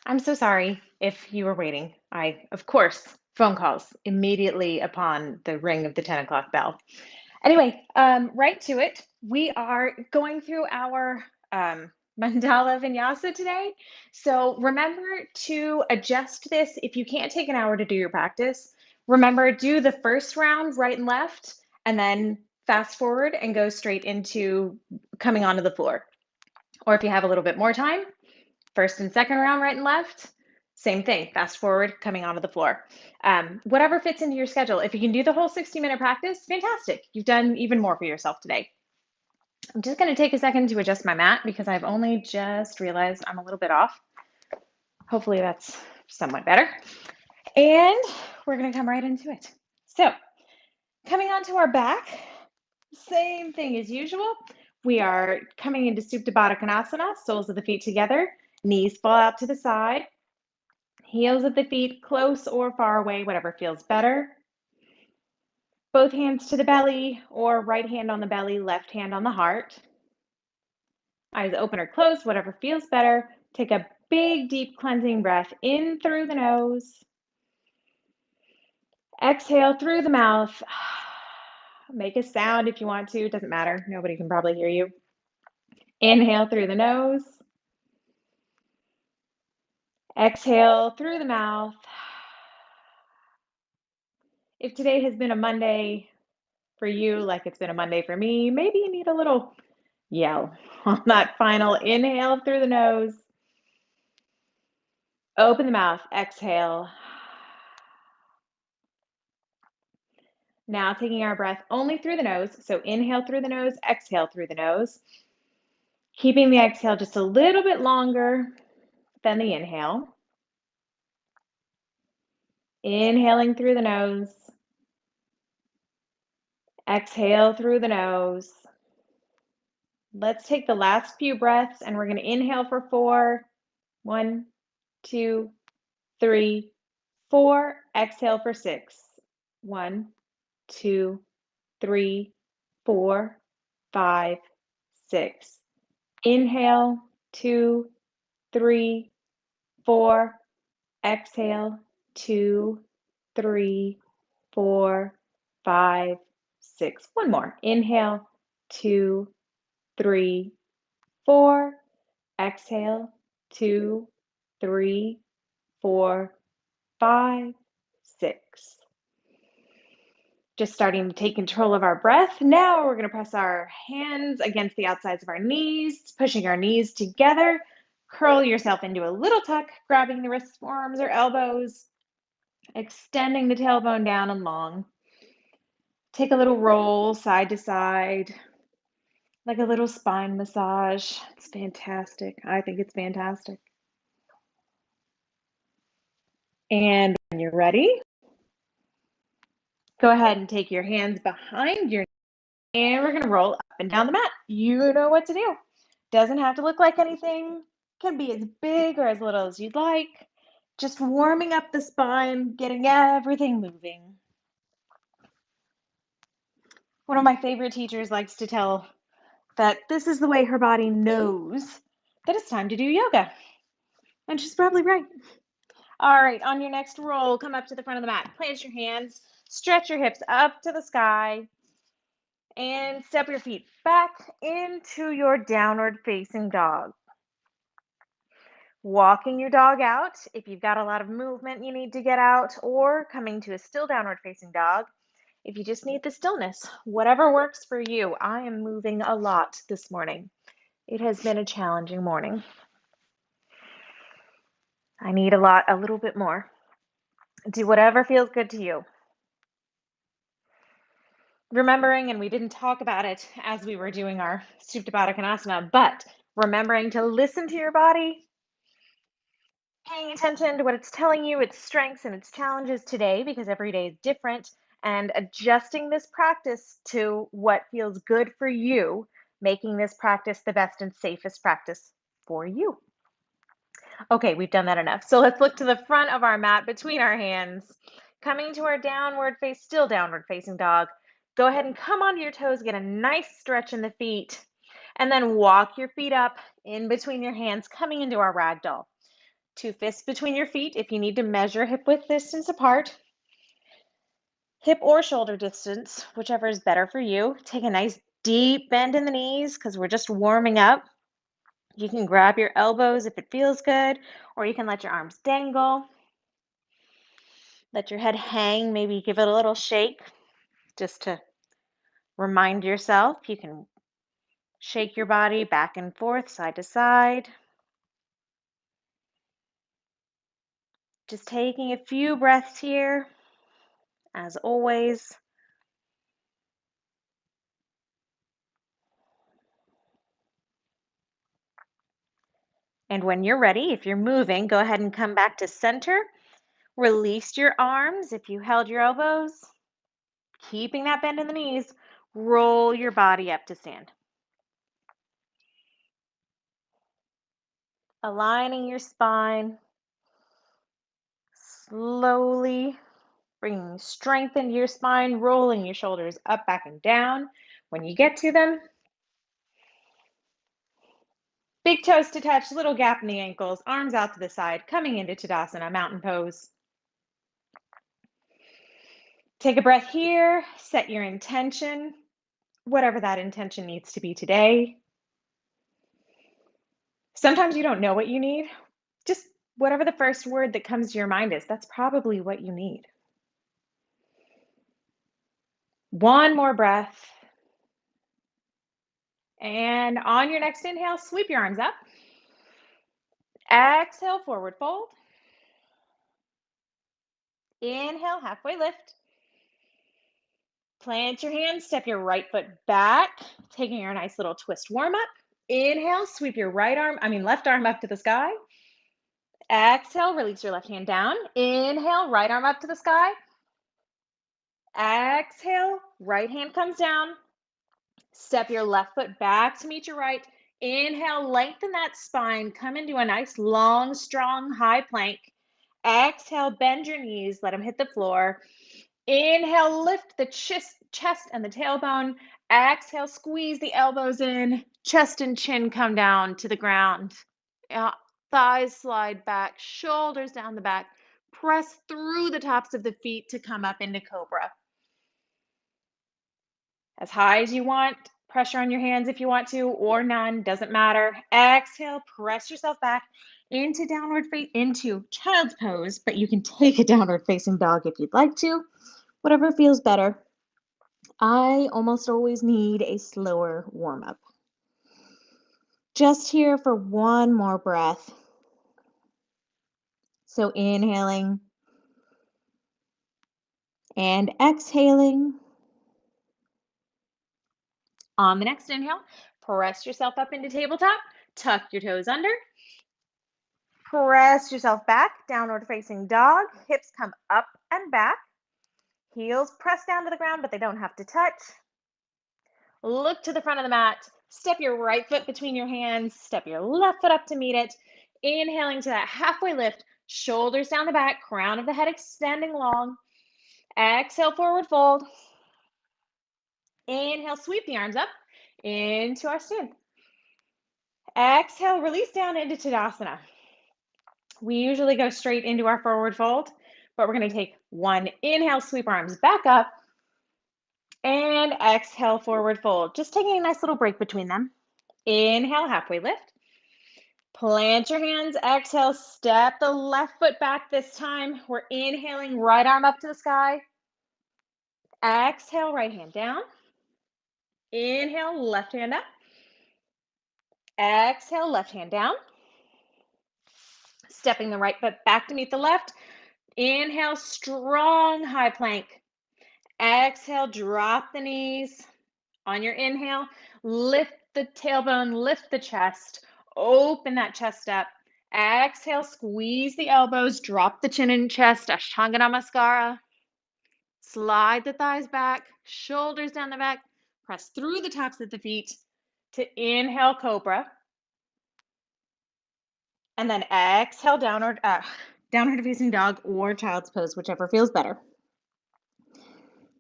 I'm so sorry if you were waiting. Of course, phone calls immediately upon the ring of the 10 o'clock bell. Anyway, right to it. We are going through our Mandala Vinyasa today. So remember to adjust this. If you can't take an hour to do your practice, remember do the first round right and left, and then fast forward and go straight into coming onto the floor. Or if you have a little bit more time, first and second round, right and left, same thing, fast forward, coming onto the floor. Whatever fits into your schedule. If you can do the whole 60-minute practice, fantastic. You've done even more for yourself today. I'm just going to take a second to adjust my mat because I've only just realized I'm a little bit off. Hopefully that's somewhat better. And we're going to come right into it. So coming onto our back, same thing as usual. We are coming into Supta Baddha Konasana, soles of the feet together, knees fall out to the side, heels of the feet close or far away, whatever feels better. Both hands to the belly, or right hand on the belly, left hand on the heart. Eyes open or closed, whatever feels better. Take a big, deep cleansing breath in through the nose. Exhale through the mouth. Make a sound if you want to, it doesn't matter. Nobody can probably hear you. Inhale through the nose. Exhale through the mouth. If today has been a Monday for you, like it's been a Monday for me, maybe you need a little yell on that final inhale through the nose. Open the mouth, exhale. Now taking our breath only through the nose. So inhale through the nose, exhale through the nose. Keeping the exhale just a little bit longer than the inhale. Inhaling through the nose. Exhale through the nose. Let's take the last few breaths and we're going to inhale for 4. 1, 2, 3, 4. Exhale for 6. 1, 2, 3, 4, 5, 6. Inhale, 2, 3, 4. Exhale, 2, 3, 4, 5, 6. One more. Inhale, 2, 3, 4. Exhale, 2, 3, 4, 5, 6. Just starting to take control of our breath. Now we're going to press our hands against the outsides of our knees, pushing our knees together. Curl yourself into a little tuck, grabbing the wrists, forearms, or elbows, extending the tailbone down and long. Take a little roll side to side, like a little spine massage. It's fantastic. I think it's fantastic. And when you're ready, go ahead and take your hands behind your knee, and we're going to roll up and down the mat. You know what to do. Doesn't have to look like anything. Can be as big or as little as you'd like. Just warming up the spine, getting everything moving. One of my favorite teachers likes to tell that this is the way her body knows that it's time to do yoga. And she's probably right. All right, on your next roll, come up to the front of the mat. Plant your hands, stretch your hips up to the sky, and step your feet back into your downward facing dog. Walking your dog out if you've got a lot of movement you need to get out, or coming to a still downward facing dog if you just need the stillness. Whatever works for you. I am moving a lot this morning. It has been a challenging morning. I need a little bit more. Do whatever feels good to you. Remembering, and we didn't talk about it as we were doing our Supta Baddha Konasana, but remembering to listen to your body, paying attention to what it's telling you, its strengths and its challenges today, because every day is different, and adjusting this practice to what feels good for you, making this practice the best and safest practice for you. Okay, we've done that enough. So let's look to the front of our mat between our hands, coming to our still downward facing dog. Go ahead and come onto your toes, get a nice stretch in the feet, and then walk your feet up in between your hands, coming into our ragdoll. Two fists between your feet if you need to measure hip width distance apart. Hip or shoulder distance, whichever is better for you. Take a nice deep bend in the knees because we're just warming up. You can grab your elbows if it feels good, or you can let your arms dangle. Let your head hang, maybe give it a little shake just to remind yourself. You can shake your body back and forth, side to side. Just taking a few breaths here, as always. And when you're ready, if you're moving, go ahead and come back to center. Release your arms if you held your elbows. Keeping that bend in the knees, roll your body up to stand. Aligning your spine. Slowly bringing strength into your spine, rolling your shoulders up, back, and down. When you get to them, big toes to touch, little gap in the ankles, arms out to the side, coming into Tadasana, mountain pose. Take a breath here, set your intention, whatever that intention needs to be today. Sometimes you don't know what you need. Just whatever the first word that comes to your mind is, that's probably what you need. One more breath. And on your next inhale, sweep your arms up. Exhale, forward fold. Inhale, halfway lift. Plant your hands, step your right foot back, taking your nice little twist warm up. Inhale, sweep your left arm up to the sky. Exhale, release your left hand down. Inhale, right arm up to the sky. Exhale, right hand comes down. Step your left foot back to meet your right. Inhale, lengthen that spine. Come into a nice, long, strong, high plank. Exhale, bend your knees. Let them hit the floor. Inhale, lift the chest and the tailbone. Exhale, squeeze the elbows in. Chest and chin come down to the ground. Thighs slide back, shoulders down the back. Press through the tops of the feet to come up into cobra. As high as you want, pressure on your hands if you want to, or none, doesn't matter. Exhale, press yourself back into into child's pose, but you can take a downward facing dog if you'd like to, whatever feels better. I almost always need a slower warm up. Just here for one more breath. So inhaling and exhaling. On the next inhale, press yourself up into tabletop, tuck your toes under, press yourself back, downward facing dog, hips come up and back, heels press down to the ground, but they don't have to touch. Look to the front of the mat, step your right foot between your hands, step your left foot up to meet it, inhaling to that halfway lift, shoulders down the back, crown of the head extending long. Exhale, forward fold. Inhale, sweep the arms up into our stand. Exhale, release down into Tadasana. We usually go straight into our forward fold, but we're going to take one inhale, sweep arms back up, and exhale, forward fold. Just taking a nice little break between them. Inhale, halfway lift. Plant your hands, exhale, step the left foot back this time. We're inhaling, right arm up to the sky. Exhale, right hand down. Inhale, left hand up. Exhale, left hand down. Stepping the right foot back to meet the left. Inhale, strong high plank. Exhale, drop the knees. On your inhale, lift the tailbone, lift the chest, open that chest up. Exhale, squeeze the elbows, drop the chin and chest, Ashtanga Namaskara. Slide the thighs back, shoulders down the back, press through the tops of the feet to inhale, Cobra. And then exhale, downward facing dog or child's pose, whichever feels better.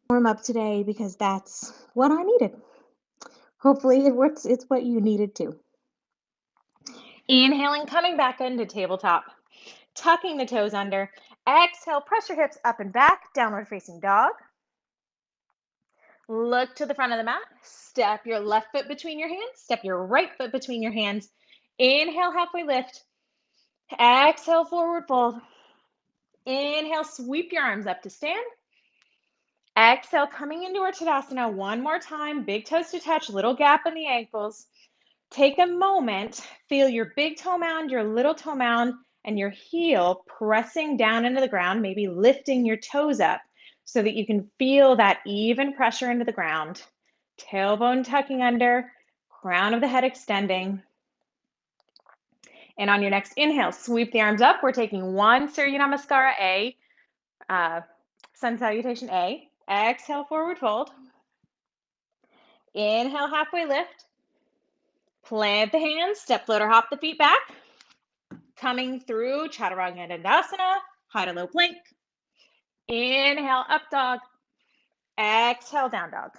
Warm up today because that's what I needed. Hopefully it works. It's what you needed too. Inhaling, coming back into tabletop. tucking the toes under. Exhale, press your hips up and back, downward facing dog. Look to the front of the mat. Step your left foot between your hands. Step your right foot between your hands. Inhale, halfway lift. Exhale, forward fold. Inhale, sweep your arms up to stand. Exhale, coming into our Tadasana one more time. Big toes to touch, little gap in the ankles. Take a moment, feel your big toe mound, your little toe mound, and your heel pressing down into the ground, maybe lifting your toes up so that you can feel that even pressure into the ground. Tailbone tucking under, crown of the head extending. And on your next inhale, sweep the arms up. We're taking one Surya Namaskara A, Sun Salutation A. Exhale, forward fold. Inhale, halfway lift. Plant the hands, step, floater, hop the feet back. Coming through Chaturanga and Navasana, high to low plank. Inhale, up dog. Exhale, down dog.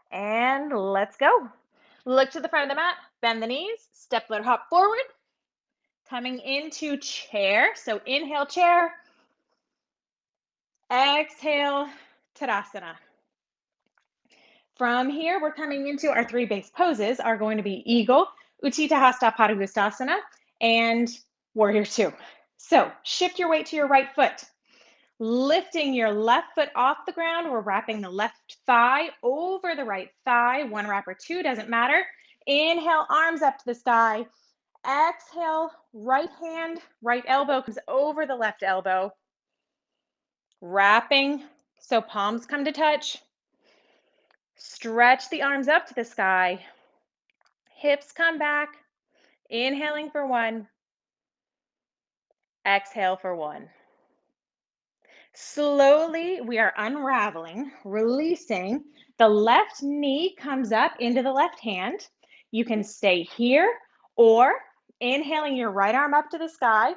And let's go. Look to the front of the mat, bend the knees, step, floater, hop forward. Coming into chair. So inhale, chair. Exhale, Tadasana. From here, we're coming into our three base poses are going to be Eagle, Utthita Hasta Patagustasana, and Warrior Two. So shift your weight to your right foot. Lifting your left foot off the ground, we're wrapping the left thigh over the right thigh. One wrap or two, doesn't matter. Inhale, arms up to the sky. Exhale, right hand, right elbow comes over the left elbow. Wrapping, so palms come to touch. Stretch the arms up to the sky. Hips come back. Inhaling for one. Exhale for one. Slowly, we are unraveling, releasing. The left knee comes up into the left hand. You can stay here, or inhaling your right arm up to the sky.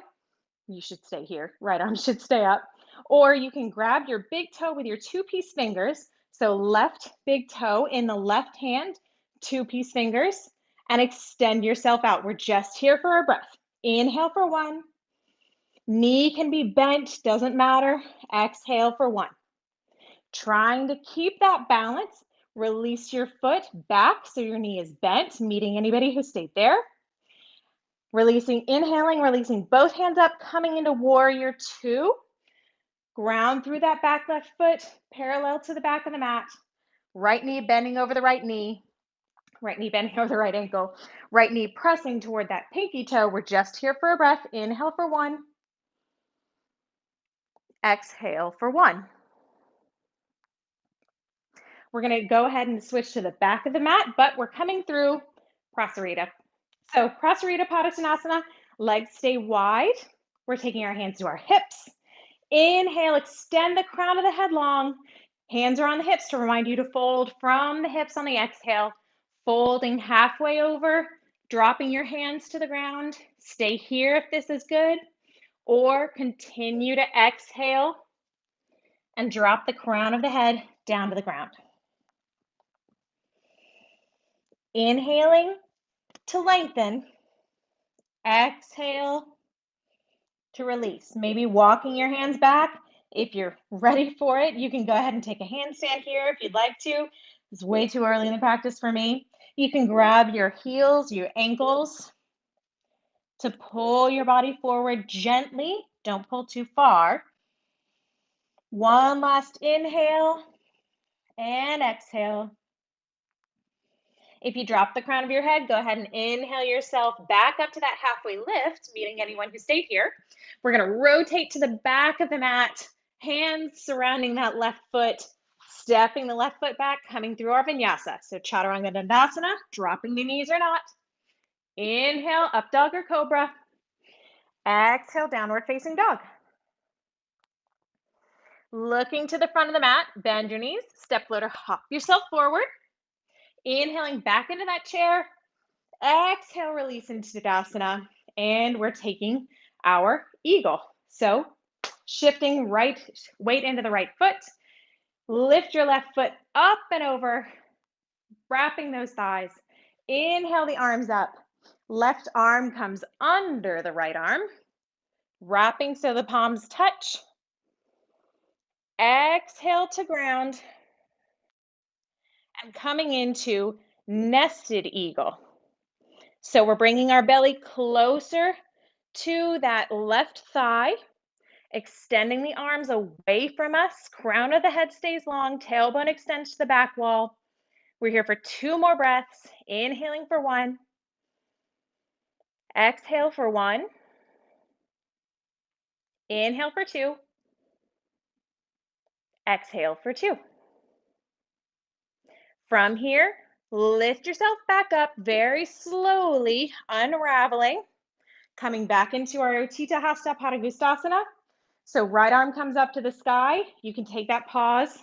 You should stay here. Right arm should stay up. Or you can grab your big toe with your two-piece fingers. So left big toe in the left hand, two-piece fingers, and extend yourself out. We're just here for a breath. Inhale for one. Knee can be bent, doesn't matter. Exhale for one. Trying to keep that balance. Release your foot back so your knee is bent, meeting anybody who stayed there. Releasing, inhaling, releasing both hands up, coming into Warrior Two. Ground through that back left foot, parallel to the back of the mat. Right knee bending over the right knee. Right knee bending over the right ankle. Right knee pressing toward that pinky toe. We're just here for a breath. Inhale for one. Exhale for one. We're going to go ahead and switch to the back of the mat, but we're coming through Prasarita. So Prasarita Padasana, legs stay wide. We're taking our hands to our hips. Inhale, extend the crown of the head long. Hands are on the hips to remind you to fold from the hips on the exhale. Folding halfway over, dropping your hands to the ground. Stay here if this is good, or continue to exhale and drop the crown of the head down to the ground. Inhaling to lengthen. Exhale to release. Maybe walking your hands back. If you're ready for it, you can go ahead and take a handstand here if you'd like to. It's way too early in the practice for me. You can grab your heels, your ankles to pull your body forward gently. Don't pull too far. One last inhale and exhale. If you drop the crown of your head, go ahead and inhale yourself back up to that halfway lift, meeting anyone who stayed here. We're going to rotate to the back of the mat, hands surrounding that left foot, stepping the left foot back, coming through our Vinyasa. So Chaturanga Dandasana, dropping the knees or not. Inhale, up dog or cobra. Exhale, downward facing dog. Looking to the front of the mat, bend your knees, step floater, hop yourself forward. Inhaling back into that chair. Exhale, release into Tadasana. And we're taking our eagle. So shifting right weight into the right foot. Lift your left foot up and over, wrapping those thighs. Inhale the arms up. Left arm comes under the right arm, wrapping so the palms touch. Exhale to ground and coming into nested eagle. So we're bringing our belly closer to that left thigh, extending the arms away from us. Crown of the head stays long, tailbone extends to the back wall. We're here for 2 more breaths. Inhaling for 1. Exhale for 1. Inhale for 2. Exhale for 2. From here, lift yourself back up very slowly, unraveling, coming back into our Utthita Hasta Patagustasana. So right arm comes up to the sky. You can take that pause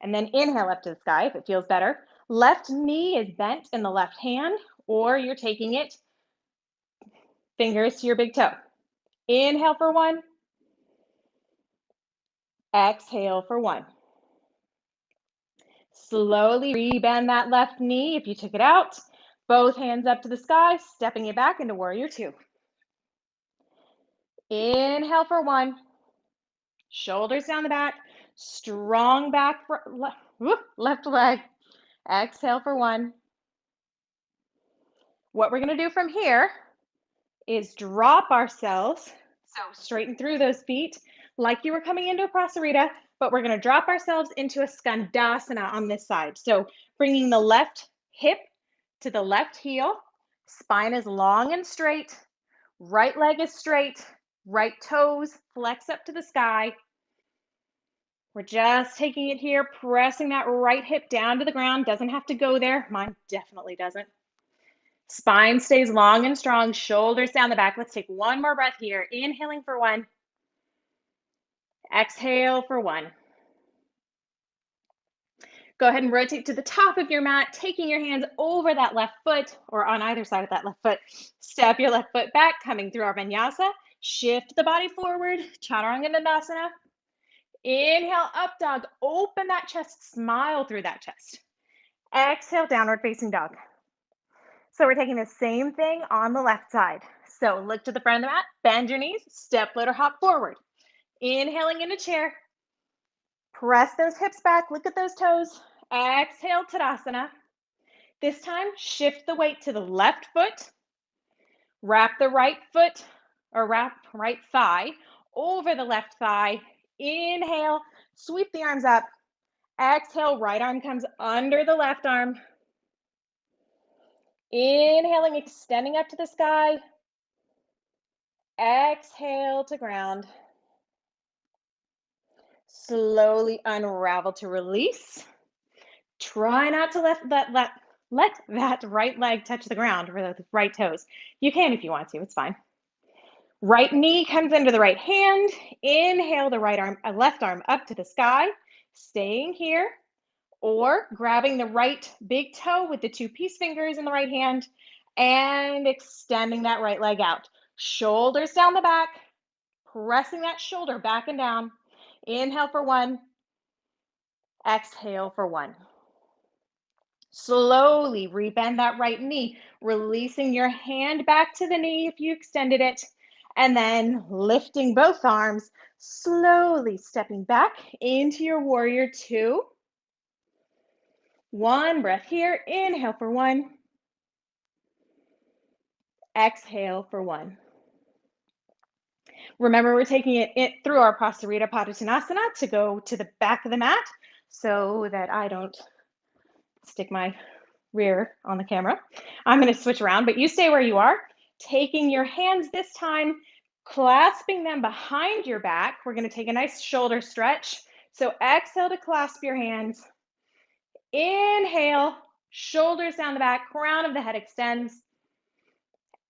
and then inhale up to the sky if it feels better. Left knee is bent in the left hand, or you're taking it fingers to your big toe. Inhale for 1. Exhale for 1. Slowly rebend that left knee if you took it out. Both hands up to the sky, stepping it back into warrior 2. Inhale for 1. Shoulders down the back. Strong back for left leg. Exhale for 1. What we're going to do from here is drop ourselves. So straighten through those feet like you were coming into a prasarita, but we're going to drop ourselves into a skandasana on this side. So bringing the left hip to the left heel, spine is long and straight, right leg is straight, right toes flex up to the sky. We're just taking it here, pressing that right hip down to the ground. Doesn't have to go there. Mine definitely doesn't. Spine stays long and strong, shoulders down the back. Let's take 1 more breath here. Inhaling for 1. Exhale for 1. Go ahead and rotate to the top of your mat, taking your hands over that left foot or on either side of that left foot. Step your left foot back, coming through our Vinyasa. Shift the body forward, Chaturanga Navasana. Inhale, up dog. Open that chest, smile through that chest. Exhale, downward facing dog. So we're taking the same thing on the left side. So look to the front of the mat, bend your knees, step, float, or hop forward. Inhaling into chair. Press those hips back, look at those toes. Exhale, Tadasana. This time, shift the weight to the left foot. Wrap the right foot, or wrap right thigh over the left thigh. Inhale, sweep the arms up. Exhale, right arm comes under the left arm. Inhaling, extending up to the sky. Exhale to ground. Slowly unravel to release. Try not to let that right leg touch the ground or the right toes. You can if you want to, it's fine. Right knee comes into the right hand. Inhale the left arm up to the sky, staying here, or grabbing the right big toe with the 2 peace fingers in the right hand and extending that right leg out. Shoulders down the back, pressing that shoulder back and down. Inhale for 1. Exhale for 1. Slowly rebend that right knee, releasing your hand back to the knee if you extended it, and then lifting both arms, slowly stepping back into your warrior 2. 1 breath here. Inhale for 1. Exhale for 1. Remember, we're taking it through our prasarita padottanasana to go to the back of the mat so that I don't stick my rear on the camera. I'm going to switch around, but you stay where you are, taking your hands this time, clasping them behind your back. We're going to take a nice shoulder stretch. So exhale to clasp your hands. Inhale, shoulders down the back, crown of the head extends.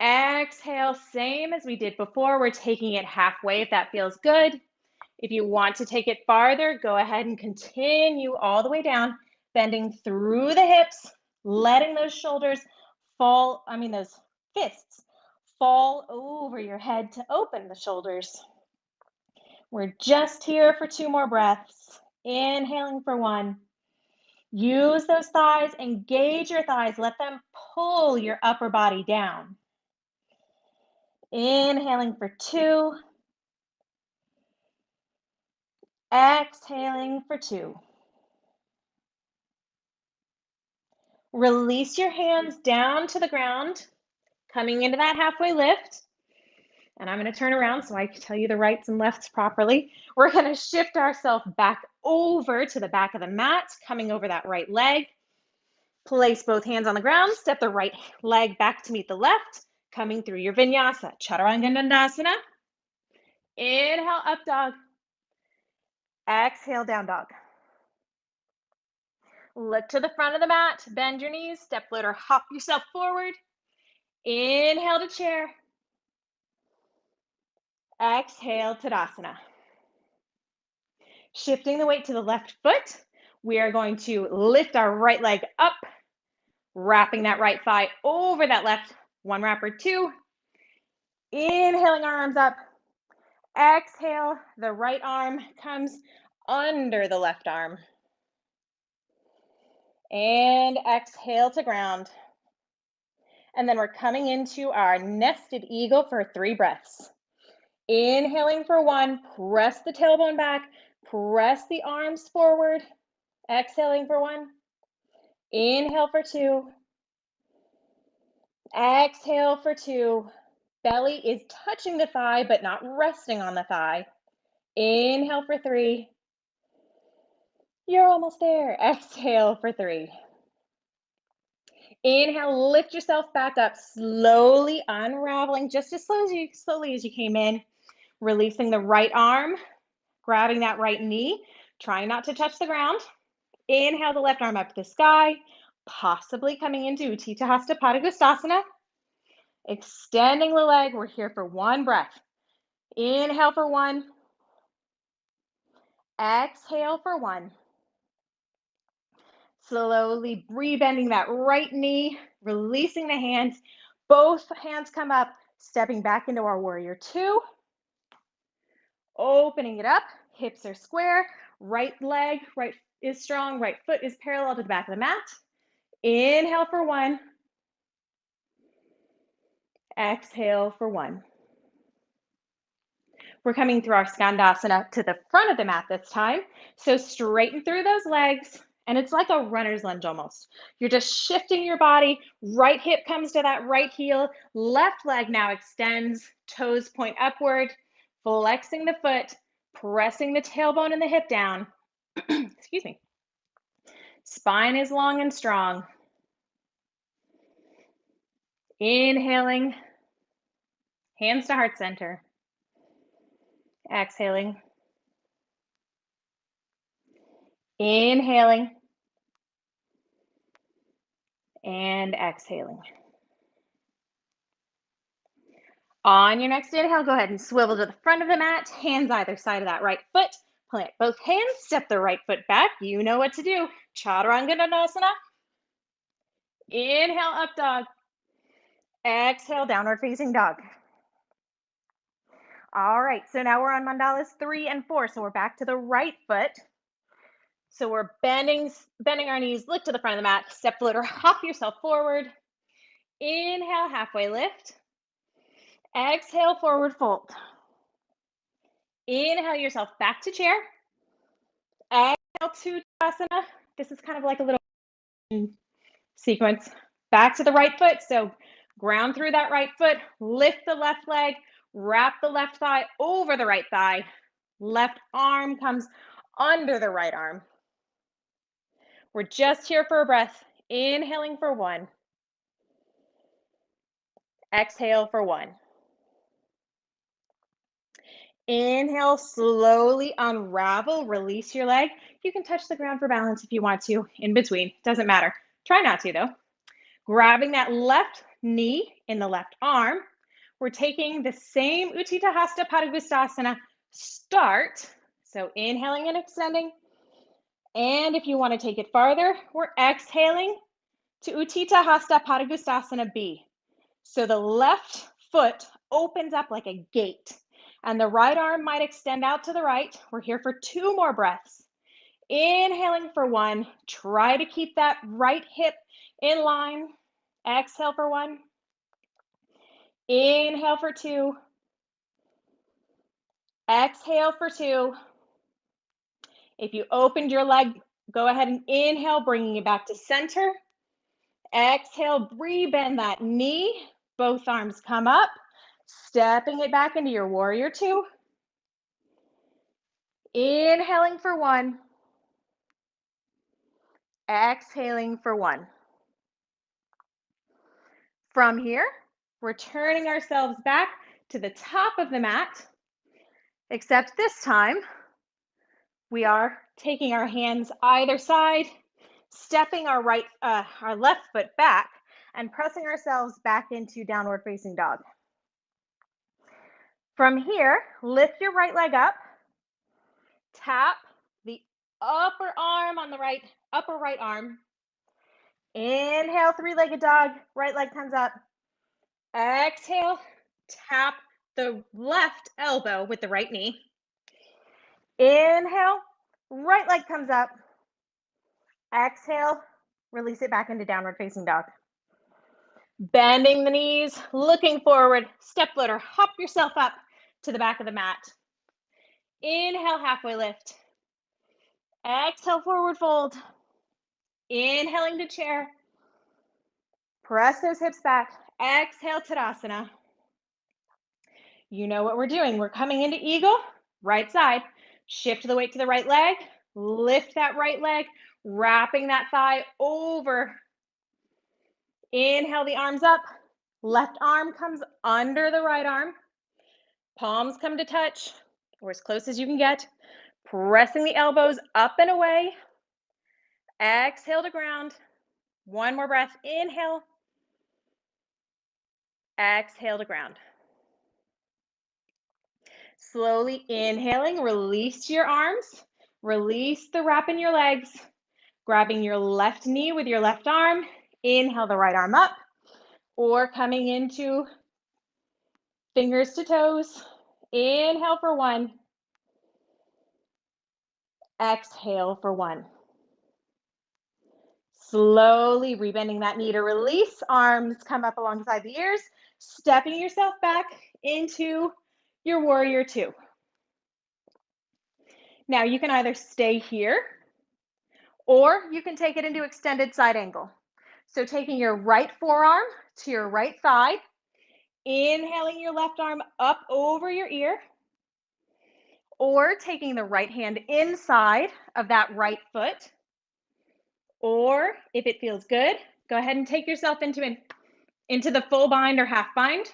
Exhale, same as we did before. We're taking it halfway if that feels good. If you want to take it farther, go ahead and continue all the way down, bending through the hips, letting those shoulders fall, those fists fall over your head to open the shoulders. We're just here for 2 more breaths. Inhaling for 1. Use those thighs, engage your thighs, let them pull your upper body down. Inhaling for 2. Exhaling for 2. Release your hands down to the ground, coming into that halfway lift. And I'm going to turn around so I can tell you the rights and lefts properly. We're going to shift ourselves back over to the back of the mat, coming over that right leg. Place both hands on the ground, step the right leg back to meet the left, coming through your Vinyasa. Chaturanga Navasana. Inhale, up dog. Exhale, down dog. Look to the front of the mat, bend your knees, step floater, hop yourself forward. Inhale to chair. Exhale, Tadasana. Shifting the weight to the left foot, we are going to lift our right leg up, wrapping that right thigh over that left. 1 wrap or 2. Inhaling our arms up. Exhale, the right arm comes under the left arm. And exhale to ground. And then we're coming into our nested eagle for 3 breaths. Inhaling for 1, press the tailbone back, press the arms forward. Exhaling for 1. Inhale for 2. Exhale for 2. Belly is touching the thigh, but not resting on the thigh. Inhale for 3. You're almost there. Exhale for 3. Inhale, lift yourself back up, slowly unraveling just as slowly as you came in. Releasing the right arm, grabbing that right knee, trying not to touch the ground. Inhale the left arm up to the sky, possibly coming into Utthita Patagustasana. Extending the leg. We're here for 1 breath. Inhale for 1. Exhale for 1. Slowly rebending that right knee, releasing the hands. Both hands come up, stepping back into our warrior 2. Opening it up, hips are square, right leg, right is strong, right foot is parallel to the back of the mat. Inhale for 1. Exhale for 1. We're coming through our Skandasana to the front of the mat this time. So straighten through those legs, and it's like a runner's lunge almost. You're just shifting your body. Right hip comes to that right heel. Left leg now extends, toes point upward, flexing the foot, pressing the tailbone and the hip down. Excuse me. Spine is long and strong. Inhaling, hands to heart center. Exhaling. Inhaling. And exhaling. On your next inhale, go ahead and swivel to the front of the mat, hands either side of that right foot. Plant both hands, step the right foot back. You know what to do. Chaturanga Dandasana. Inhale, up dog. Exhale, downward facing dog. All right, so now we're on Mandalas 3 and 4. So we're back to the right foot. So we're bending our knees, look to the front of the mat, step floater, hop yourself forward. Inhale, halfway lift. Exhale, forward fold. Inhale yourself back to chair. Exhale to Tadasana. This is kind of like a little sequence. Back to the right foot. So ground through that right foot, lift the left leg, wrap the left thigh over the right thigh. Left arm comes under the right arm. We're just here for a breath. Inhaling for 1. Exhale for 1. Inhale, slowly unravel, release your leg. You can touch the ground for balance if you want to, in between, doesn't matter. Try not to though. Grabbing that left knee in the left arm, we're taking the same Utthita Patagustasana start. So inhaling and extending. And if you want to take it farther, we're exhaling to Utthita Patagustasana B. So the left foot opens up like a gate, and the right arm might extend out to the right. We're here for 2 more breaths. Inhaling for 1. Try to keep that right hip in line. Exhale for 1. Inhale for 2. Exhale for 2. If you opened your leg, go ahead and inhale, bringing it back to center. Exhale, rebend that knee. Both arms come up, stepping it back into your warrior 2. Inhaling for 1. Exhaling for 1. From here, we're turning ourselves back to the top of the mat, except this time, we are taking our hands either side, stepping our left foot back, and pressing ourselves back into downward facing dog. From here, lift your right leg up, tap the upper arm on the upper right arm. Inhale, three-legged dog, right leg comes up. Exhale, tap the left elbow with the right knee. Inhale, right leg comes up. Exhale, release it back into downward facing dog. Bending the knees, looking forward, step floater, hop yourself up to the back of the mat. Inhale, halfway lift. Exhale, forward fold. Inhaling to chair. Press those hips back. Exhale, Tadasana. You know what we're doing. We're coming into eagle, right side. Shift the weight to the right leg. Lift that right leg, wrapping that thigh over. Inhale the arms up. Left arm comes under the right arm. Palms come to touch, or as close as you can get. Pressing the elbows up and away. Exhale to ground. One more breath. Inhale. Exhale to ground. Slowly inhaling, release your arms. Release the wrap in your legs. Grabbing your left knee with your left arm. Inhale the right arm up. Or coming into fingers to toes. Inhale for 1. Exhale for 1. Slowly rebending that knee to release. Arms come up alongside the ears. Stepping yourself back into your warrior 2. Now you can either stay here or you can take it into extended side angle. So taking your right forearm to your right thigh, inhaling your left arm up over your ear, or taking the right hand inside of that right foot, or if it feels good, go ahead and take yourself into the full bind or half bind.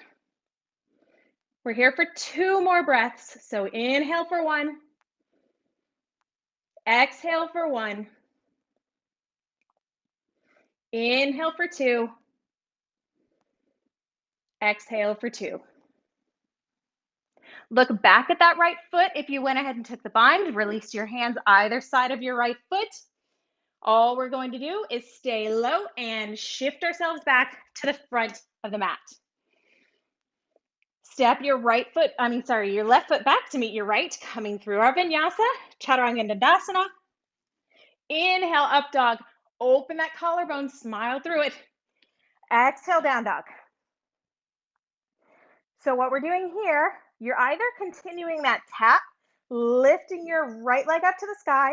We're here for 2 more breaths. So inhale for 1, exhale for 1, inhale for 2, exhale for 2. Look back at that right foot. If you went ahead and took the bind, release your hands either side of your right foot. All we're going to do is stay low and shift ourselves back to the front of the mat. Step your your left foot back to meet your right, coming through our Vinyasa, Chaturanga and Mandala. Inhale, up dog. Open that collarbone, smile through it. Exhale, down dog. So what we're doing here, you're either continuing that tap, lifting your right leg up to the sky,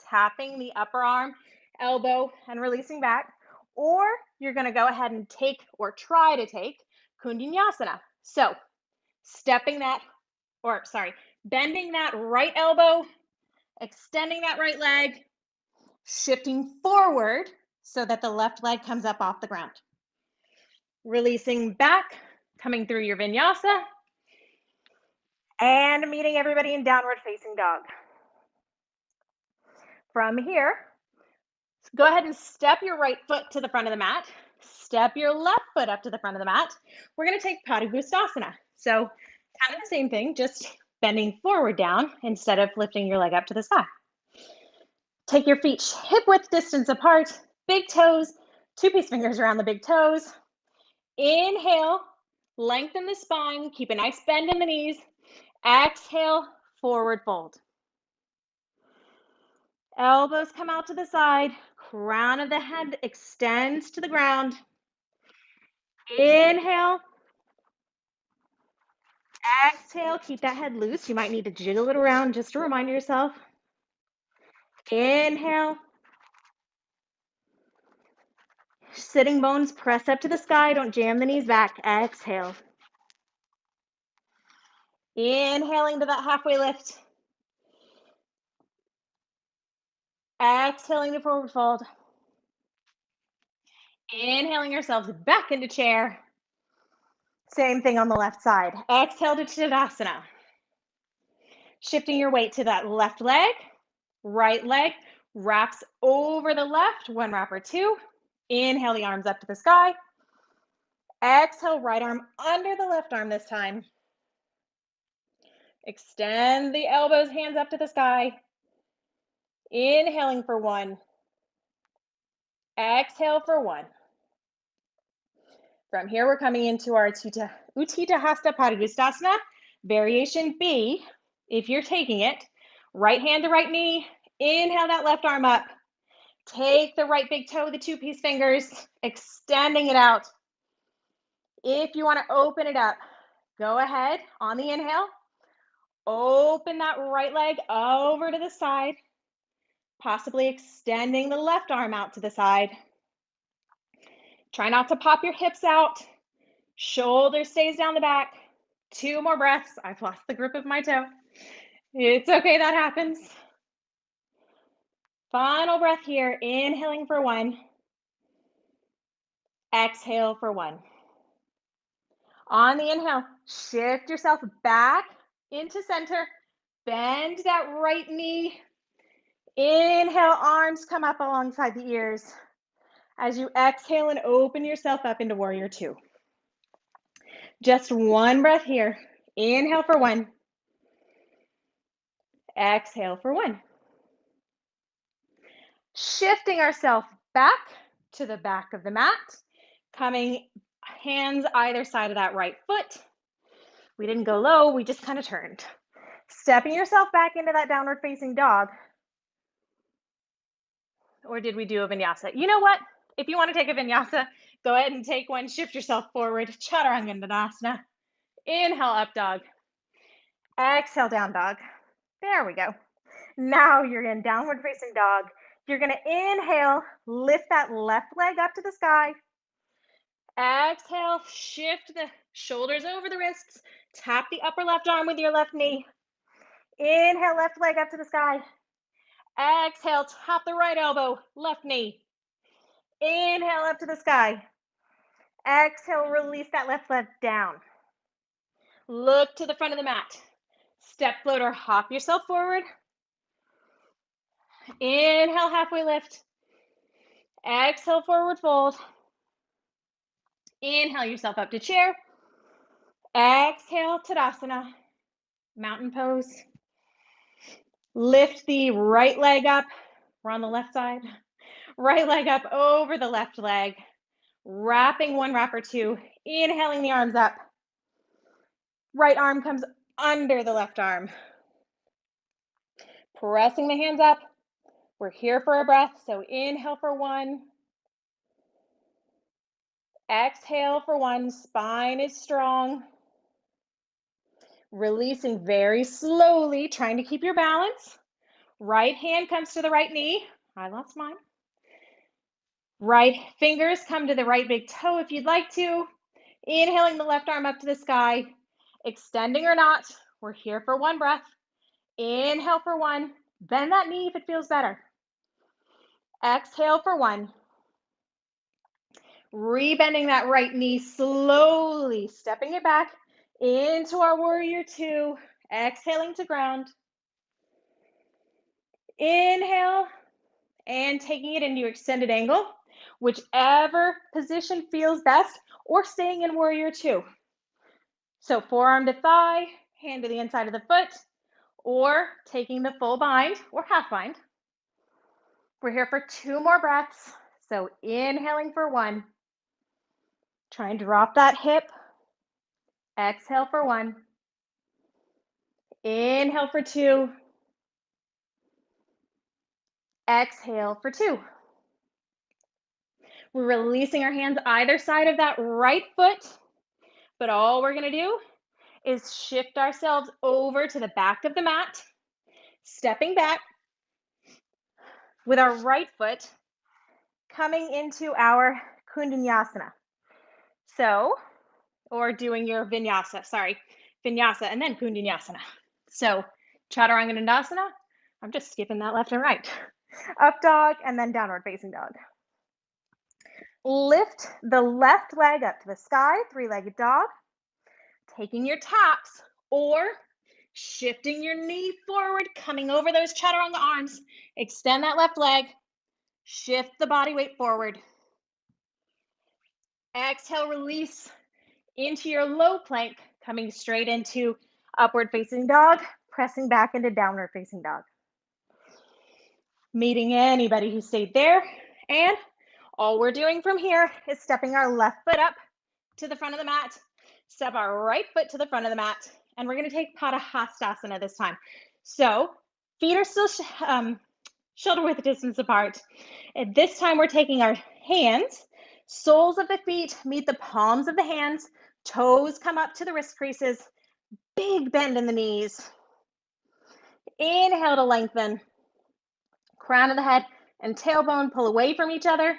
tapping the upper arm, elbow, and releasing back, or you're going to go ahead and take or try to take Kundinasana. So bending that right elbow, extending that right leg, shifting forward so that the left leg comes up off the ground. Releasing back, coming through your Vinyasa, and meeting everybody in downward facing dog. From here, go ahead and step your right foot to the front of the mat. Step your left foot up to the front of the mat. We're going to take Patagustasana. So kind of the same thing, just bending forward down instead of lifting your leg up to the sky. Take your feet hip width distance apart, big toes, 2-piece fingers around the big toes. Inhale, lengthen the spine, keep a nice bend in the knees. Exhale, forward fold. Elbows come out to the side, crown of the head extends to the ground. Inhale, Exhale, keep that head loose. You might need to jiggle it around just to remind yourself. Inhale. Sitting bones press up to the sky. Don't jam the knees back. Exhale. Inhaling to that halfway lift. Exhaling to forward fold. Inhaling yourselves back into chair. Same thing on the left side. Exhale to Tadasana. Shifting your weight to that left leg. Right leg wraps over the left. One wrap or two. Inhale the arms up to the sky. Exhale, right arm under the left arm this time. Extend the elbows, hands up to the sky. Inhaling for one. Exhale for one. From here, we're coming into our Utthita Hasta Patagustasana, variation B. If you're taking it, right hand to right knee. Inhale that left arm up. Take the right big toe, the two-piece fingers, extending it out. If you want to open it up, go ahead on the inhale. Open that right leg over to the side, possibly extending the left arm out to the side. Try not to pop your hips out. Shoulder stays down the back. Two more breaths. I've lost the grip of my toe. It's okay, that happens. Final breath here. Inhaling for one. Exhale for one. On the inhale, shift yourself back into center. Bend that right knee. Inhale, arms come up alongside the ears. As you exhale and open yourself up into warrior two. Just one breath here. Inhale for one. Exhale for one. Shifting ourselves back to the back of the mat. Coming hands either side of that right foot. We didn't go low, we just kind of turned. Stepping yourself back into that downward facing dog. Or did we do a vinyasa? You know what? If you want to take a vinyasa, go ahead and take one. Shift yourself forward. Chaturanga Navasana. Inhale, up dog. Exhale, down dog. There we go. Now you're in downward facing dog. You're going to inhale, lift that left leg up to the sky. Exhale, shift the shoulders over the wrists. Tap the upper left arm with your left knee. Inhale, left leg up to the sky. Exhale, tap the right elbow, left knee. Inhale up to the sky. Exhale, release that left leg down. Look to the front of the mat. Step floater, hop yourself forward. Inhale, halfway lift. Exhale, forward fold. Inhale yourself up to chair. Exhale, Tadasana, mountain pose. Lift the right leg up. We're on the left side. Right leg up over the left leg. Wrapping one wrap or two. Inhaling the arms up. Right arm comes under the left arm. Pressing the hands up. We're here for a breath, so inhale for one. Exhale for one. Spine is strong. Releasing very slowly, trying to keep your balance. Right hand comes to the right knee. I lost mine. Right fingers come to the right big toe if you'd like to. Inhaling the left arm up to the sky. Extending or not, we're here for one breath. Inhale for one. Bend that knee if it feels better. Exhale for one. Rebending that right knee slowly, stepping it back into our warrior two. Exhaling to ground. Inhale and taking it into your extended angle, whichever position feels best, or staying in warrior two. So forearm to thigh, hand to the inside of the foot, or taking the full bind or half bind. We're here for two more breaths. So inhaling for one. Try and drop that hip. Exhale for one. Inhale for two. Exhale for two. We're releasing our hands either side of that right foot, but all we're going to do is shift ourselves over to the back of the mat, stepping back with our right foot coming into our Kundalini. So, or doing your Vinyasa, Vinyasa and then Kundalini. So, Chaturanga Dandasana, I'm just skipping that left and right. Up dog and then downward facing dog. Lift the left leg up to the sky, three-legged dog. Taking your taps or shifting your knee forward, coming over those Chaturanga arms. Extend that left leg. Shift the body weight forward. Exhale, release into your low plank, coming straight into upward facing dog, pressing back into downward facing dog. Meeting anybody who stayed there. And all we're doing from here is stepping our left foot up to the front of the mat, step our right foot to the front of the mat, and we're going to take Patagustasana this time. So feet are still shoulder width distance apart. And this time we're taking our hands, soles of the feet meet the palms of the hands, toes come up to the wrist creases, big bend in the knees. Inhale to lengthen. Crown of the head and tailbone pull away from each other.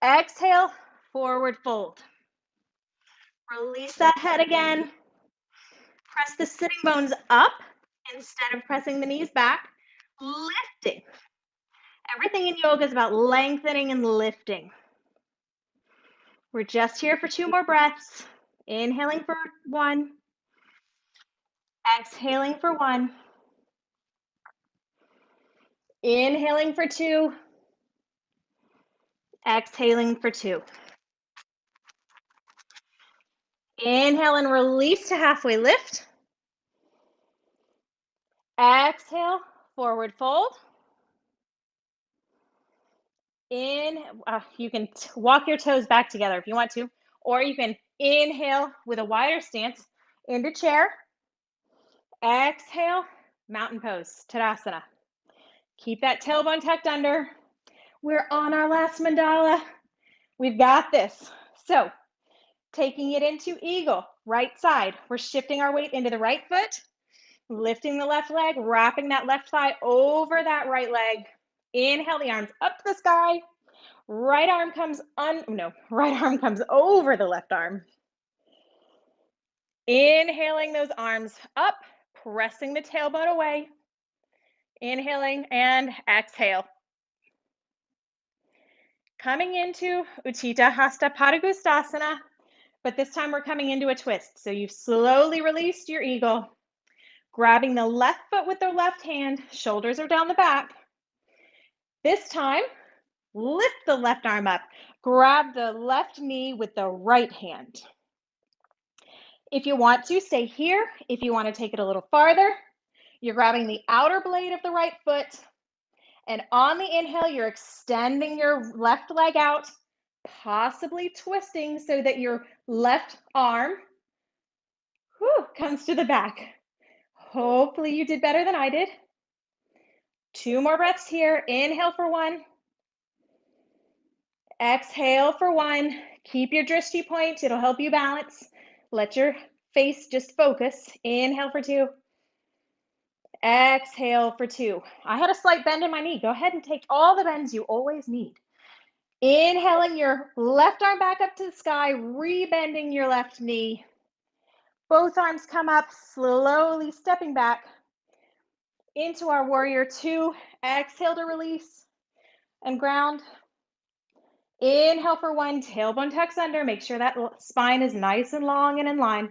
Exhale, forward fold. Release that head again. Press the sitting bones up instead of pressing the knees back. Lifting. Everything in yoga is about lengthening and lifting. We're just here for 2 more breaths. Inhaling for 1. Exhaling for 1. Inhaling for 2. Exhaling for 2. Inhale and release to halfway lift. Exhale, forward fold. You can walk your toes back together if you want to, or you can inhale with a wider stance into chair. Exhale, mountain pose, Tadasana. Keep that tailbone tucked under. We're on our last mandala. We've got this. So, taking it into eagle, right side. We're shifting our weight into the right foot, lifting the left leg, wrapping that left thigh over that right leg. Inhale the arms up to the sky. Right arm comes over the left arm. Inhaling those arms up, pressing the tailbone away. Inhaling and exhale. Coming into Utthita Hasta Patagustasana, but this time we're coming into a twist. So you've slowly released your eagle, grabbing the left foot with the left hand, shoulders are down the back. This time, lift the left arm up, grab the left knee with the right hand. If you want to, stay here. If you want to take it a little farther, you're grabbing the outer blade of the right foot, and on the inhale, you're extending your left leg out, possibly twisting so that your left arm comes to the back. Hopefully you did better than I did. 2 more breaths here. Inhale for 1. Exhale for 1. Keep your drishti point. It'll help you balance. Let your face just focus. Inhale for 2. Exhale for 2. I had a slight bend in my knee. Go ahead and take all the bends you always need. Inhaling your left arm back up to the sky, rebending your left knee. Both arms come up, slowly stepping back into our warrior 2. Exhale to release and ground. Inhale for 1, tailbone tucks under. Make sure that spine is nice and long and in line.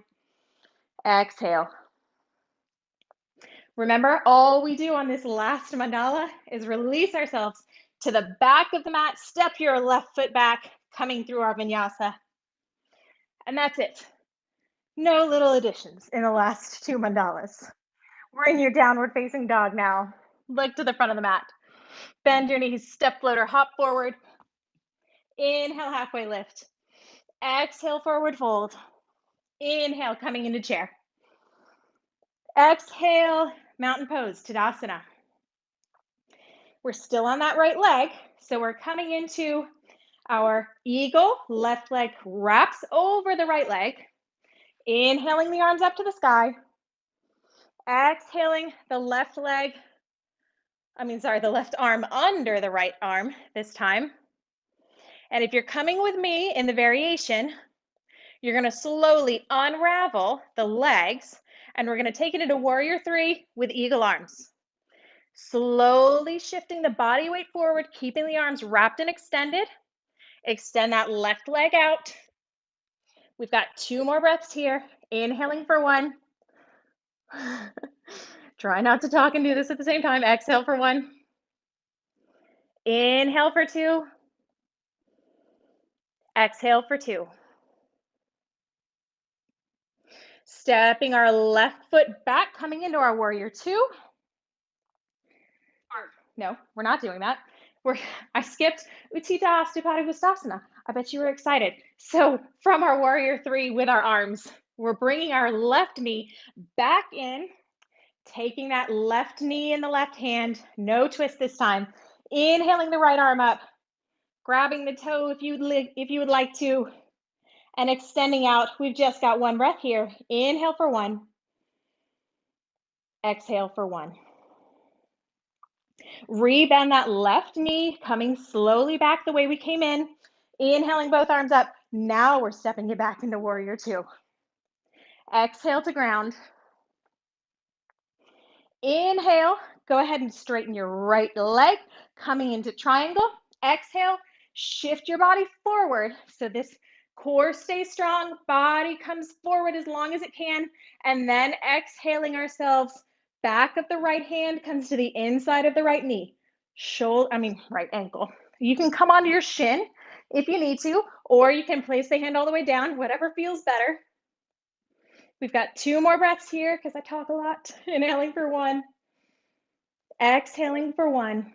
Exhale. Remember, all we do on this last mandala is release ourselves to the back of the mat, step your left foot back, coming through our vinyasa. And that's it. No little additions in the last 2 mandalas. We're in your downward facing dog now. Look to the front of the mat. Bend your knees, step floater, hop forward. Inhale, halfway lift. Exhale, forward fold. Inhale, coming into chair. Exhale, mountain pose, Tadasana. We're still on that right leg, so we're coming into our eagle. Left leg wraps over the right leg. Inhaling the arms up to the sky. Exhaling the left the left arm under the right arm this time. And if you're coming with me in the variation, you're going to slowly unravel the legs, and we're going to take it into warrior three with eagle arms. Slowly shifting the body weight forward, keeping the arms wrapped and extended. Extend that left leg out. We've got 2 more breaths here. Inhaling for 1. Try not to talk and do this at the same time. Exhale for 1. Inhale for 2. Exhale for 2. Stepping our left foot back, coming into our warrior 2. No, we're not doing that. I skipped Utthita Patagustasana. I bet you were excited. So from our warrior 3 with our arms, we're bringing our left knee back in, taking that left knee in the left hand, no twist this time. Inhaling the right arm up, grabbing the toe if you would like to, and extending out. We've just got 1 breath here. Inhale for 1. Exhale for 1. Rebend that left knee, coming slowly back the way we came in. Inhaling both arms up. Now we're stepping it back into warrior 2. Exhale to ground. Inhale, go ahead and straighten your right leg, coming into triangle. Exhale, shift your body forward so this core stays strong, body comes forward as long as it can, and then exhaling ourselves, back of the right hand comes to the inside of the right knee, right ankle. You can come onto your shin if you need to, or you can place the hand all the way down, whatever feels better. We've got 2 more breaths here because I talk a lot. Inhaling for 1. Exhaling for 1.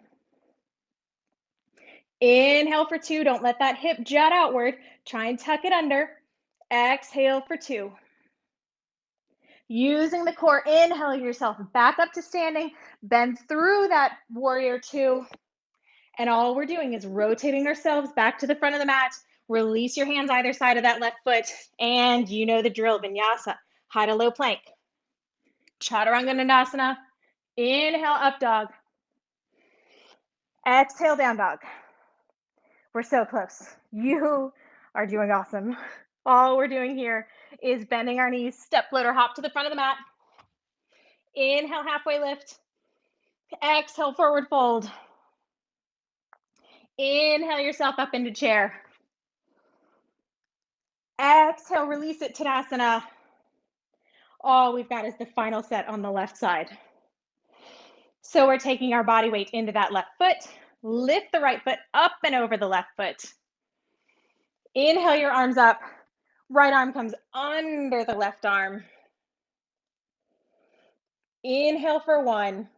Inhale for 2. Don't let that hip jut outward. Try and tuck it under. Exhale for 2. Using the core, inhale yourself back up to standing. Bend through that warrior 2. And all we're doing is rotating ourselves back to the front of the mat. Release your hands either side of that left foot. And you know the drill, Vinyasa, high to low plank. Chaturanga Navasana. Inhale, up dog. Exhale, down dog. We're so close. You are doing awesome. All we're doing here is bending our knees, step, float, or hop to the front of the mat. Inhale, halfway lift. Exhale, forward fold. Inhale yourself up into chair. Exhale, release it, Tadasana. All we've got is the final set on the left side. So we're taking our body weight into that left foot. Lift the right foot up and over the left foot. Inhale your arms up. Right arm comes under the left arm. Inhale for 1.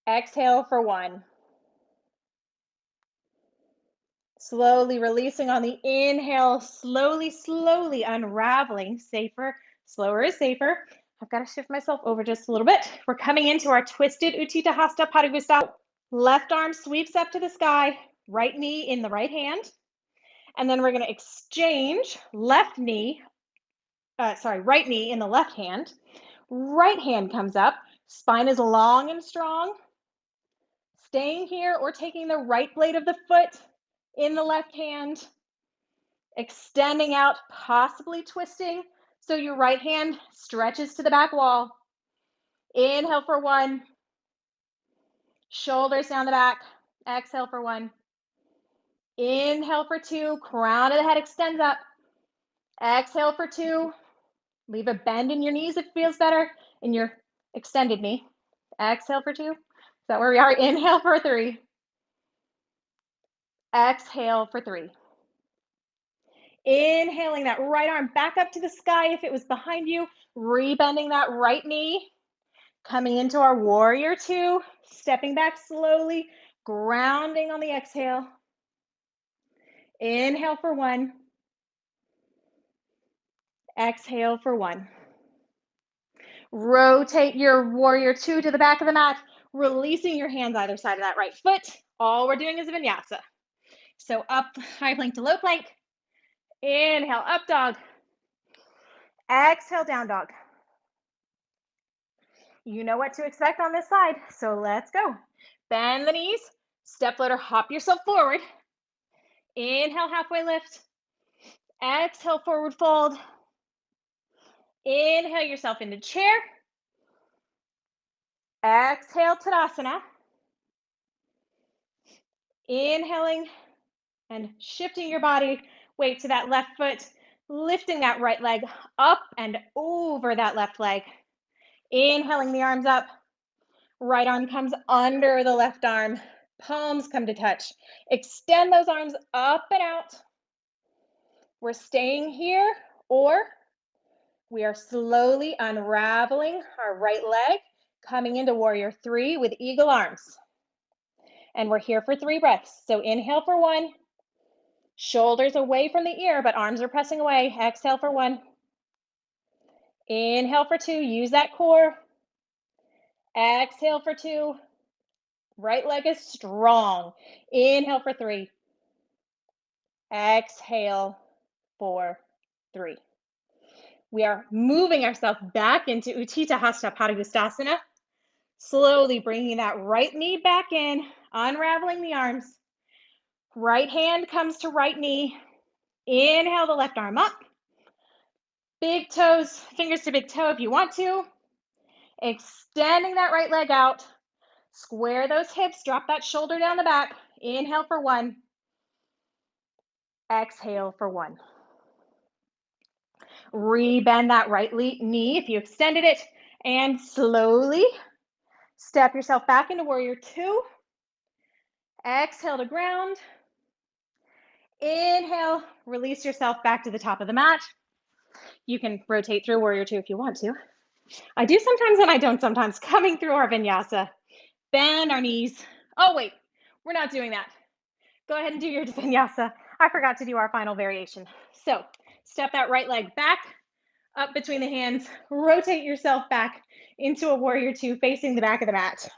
Exhale for 1. Slowly releasing on the inhale, slowly unraveling. Safer, slower is safer. I've got to shift myself over just a little bit. We're coming into our twisted Utthita Patagustasana. Left arm sweeps up to the sky, right knee in the right hand. And then we're going to exchange right knee in the left hand. Right hand comes up, spine is long and strong. Staying here or taking the right blade of the foot in the left hand, extending out, possibly twisting, so your right hand stretches to the back wall. Inhale for 1. Shoulders down the back. Exhale for 1. Inhale for 2. Crown of the head extends up. Exhale for 2. Leave a bend in your knees if it feels better, in your extended knee. Exhale for 2. Is that where we are? Inhale for 3. Exhale for 3. Inhaling that right arm back up to the sky if it was behind you, rebending that right knee, coming into our warrior 2, stepping back slowly, grounding on the exhale. Inhale for 1. Exhale for 1. Rotate your warrior 2 to the back of the mat, releasing your hands either side of that right foot. All we're doing is a vinyasa. So up, high plank to low plank. Inhale, up dog. Exhale, down dog. You know what to expect on this side, so let's go. Bend the knees, step floater, hop yourself forward. Inhale, halfway lift. Exhale, forward fold. Inhale yourself into chair. Exhale, Tadasana. Inhaling and shifting your body weight to that left foot, lifting that right leg up and over that left leg. Inhaling the arms up. Right arm comes under the left arm. Palms come to touch. Extend those arms up and out. We're staying here, or we are slowly unraveling our right leg, coming into warrior three with eagle arms. And we're here for 3 breaths. So inhale for 1, shoulders away from the ear, but arms are pressing away. Exhale for 1. Inhale for 2, use that core. Exhale for 2. Right leg is strong. Inhale for 3. Exhale for 3. We are moving ourselves back into Utthita Hasta Patagustasana. Slowly bringing that right knee back in, unraveling the arms. Right hand comes to right knee. Inhale the left arm up. Big toes, fingers to big toe if you want to. Extending that right leg out. Square those hips, drop that shoulder down the back. Inhale for 1. Exhale for 1. Rebend that right knee if you extended it, and slowly step yourself back into warrior 2. Exhale to ground. Inhale, release yourself back to the top of the mat. You can rotate through warrior 2 if you want to. I do sometimes and I don't sometimes. Coming through our vinyasa. Bend our knees. Oh, wait, we're not doing that. Go ahead and do your vinyasa. I forgot to do our final variation. So step that right leg back, up between the hands, rotate yourself back into a warrior 2 facing the back of the mat.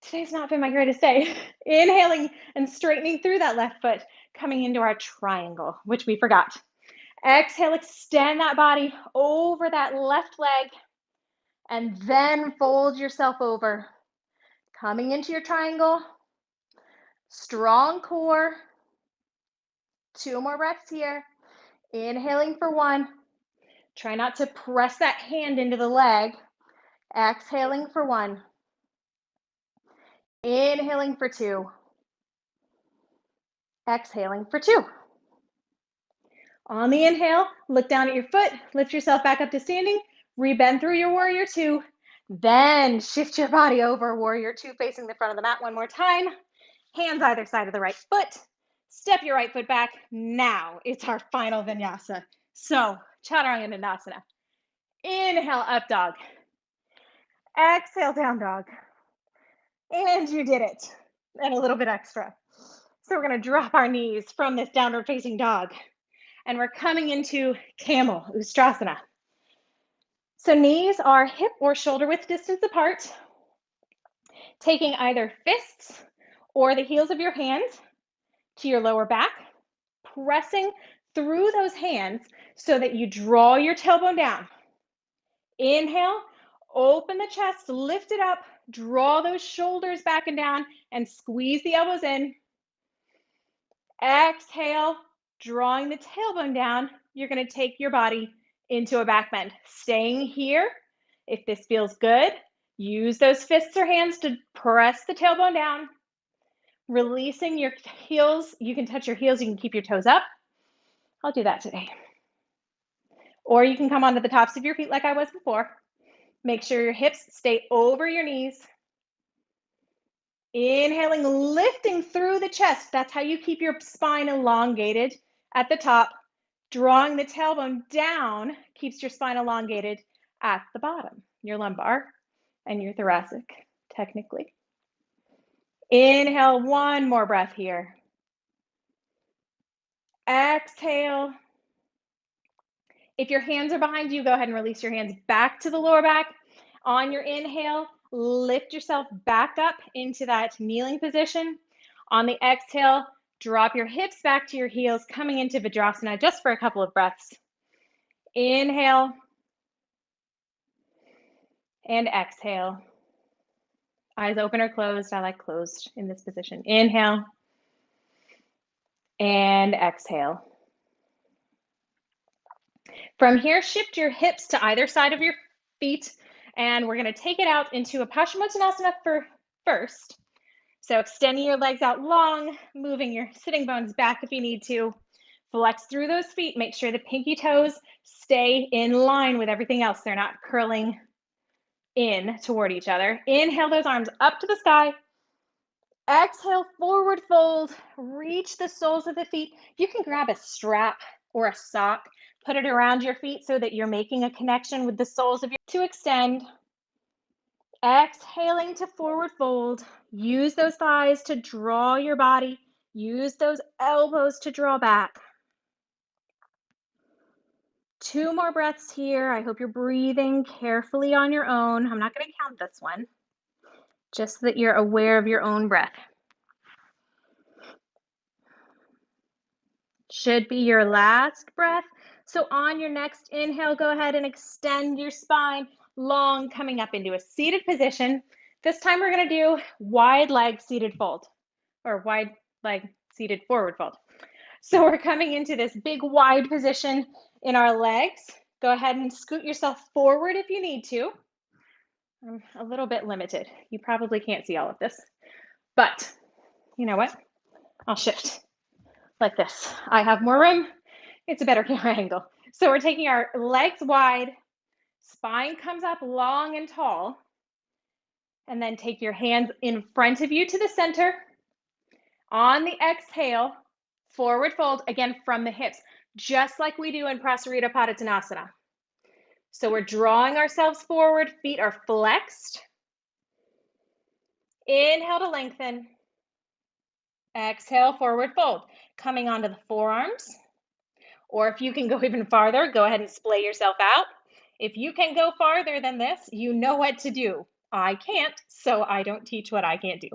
Today's not been my greatest day. Inhaling and straightening through that left foot, coming into our triangle, which we forgot. Exhale, extend that body over that left leg, and then fold yourself over. Coming into your triangle, strong core. 2 more breaths here. Inhaling for 1. Try not to press that hand into the leg. Exhaling for 1. Inhaling for 2. Exhaling for 2. On the inhale, look down at your foot, lift yourself back up to standing, rebend through your warrior 2, then shift your body over, warrior 2 facing the front of the mat one more time. Hands either side of the right foot. Step your right foot back. Now it's our final vinyasa. So, Chaturanga Navasana. Inhale, up dog. Exhale, down dog. And you did it. And a little bit extra. So we're going to drop our knees from this downward facing dog. And we're coming into Camel Ustrasana. So knees are hip or shoulder width distance apart. Taking either fists or the heels of your hands to your lower back, pressing through those hands so that you draw your tailbone down. Inhale, open the chest, lift it up, draw those shoulders back and down, and squeeze the elbows in. Exhale, drawing the tailbone down. You're going to take your body into a back bend. Staying here. If this feels good, use those fists or hands to press the tailbone down. Releasing your heels. You can touch your heels. You can keep your toes up. I'll do that today. Or you can come onto the tops of your feet like I was before. Make sure your hips stay over your knees. Inhaling, lifting through the chest. That's how you keep your spine elongated at the top. Drawing the tailbone down keeps your spine elongated at the bottom, your lumbar and your thoracic, technically. Inhale, 1 more breath here. Exhale. If your hands are behind you, go ahead and release your hands back to the lower back. On your inhale, lift yourself back up into that kneeling position. On the exhale, Drop your hips back to your heels, coming into Vajrasana just for a couple of breaths. Inhale and exhale. Eyes open or closed. I like closed in this position. Inhale and exhale. From here, shift your hips to either side of your feet, and we're going to take it out into a Paschimottanasana first. So extending your legs out long, moving your sitting bones back if you need to. Flex through those feet. Make sure the pinky toes stay in line with everything else. They're not curling in toward each other. Inhale those arms up to the sky. Exhale, forward fold. Reach the soles of the feet. You can grab a strap or a sock, put it around your feet so that you're making a connection with the soles of your to extend. Exhaling to forward fold. Use those thighs to draw your body. Use those elbows to draw back. 2 more breaths here. I hope you're breathing carefully on your own. I'm not going to count this one, just so that you're aware of your own breath. Should be your last breath. So on your next inhale, go ahead and extend your spine long, coming up into a seated position. This time we're going to do wide leg seated fold, or wide leg seated forward fold. So we're coming into this big wide position in our legs. Go ahead and scoot yourself forward if you need to. I'm a little bit limited. You probably can't see all of this, but you know what? I'll shift like this. I have more room. It's a better camera angle. So we're taking our legs wide, spine comes up long and tall, and then take your hands in front of you to the center. On the exhale, forward fold, again from the hips, just like we do in Prasarita Padottanasana. So we're drawing ourselves forward, feet are flexed. Inhale to lengthen. Exhale, forward fold. Coming onto the forearms. Or if you can go even farther, go ahead and splay yourself out. If you can go farther than this, you know what to do. I can't, so I don't teach what I can't do.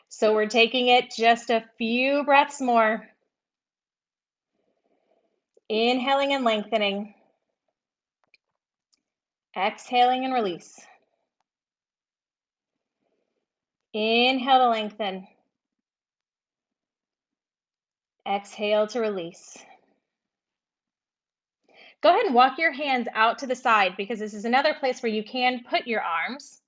So we're taking it just a few breaths more. Inhaling and lengthening. Exhaling and release. Inhale to lengthen. Exhale to release. Go ahead and walk your hands out to the side because this is another place where you can put your arms.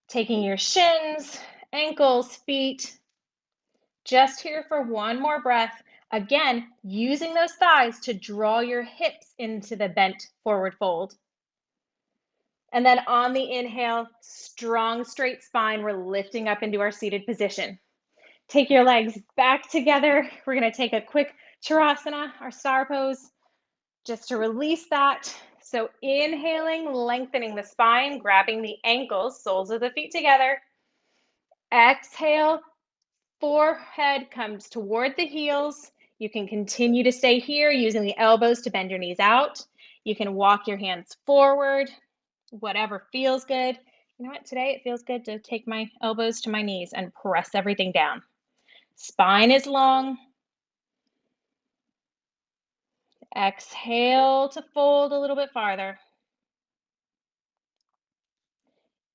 Taking your shins, ankles, feet. Just here for one more breath. Again, using those thighs to draw your hips into the bent forward fold. And then on the inhale, strong straight spine, we're lifting up into our seated position. Take your legs back together. We're going to take a quick Chaturanga, our star pose, just to release that. So inhaling, lengthening the spine, grabbing the ankles, soles of the feet together. Exhale, forehead comes toward the heels. You can continue to stay here using the elbows to bend your knees out. You can walk your hands forward, whatever feels good. You know what? Today it feels good to take my elbows to my knees and press everything down. Spine is long. Exhale to fold a little bit farther.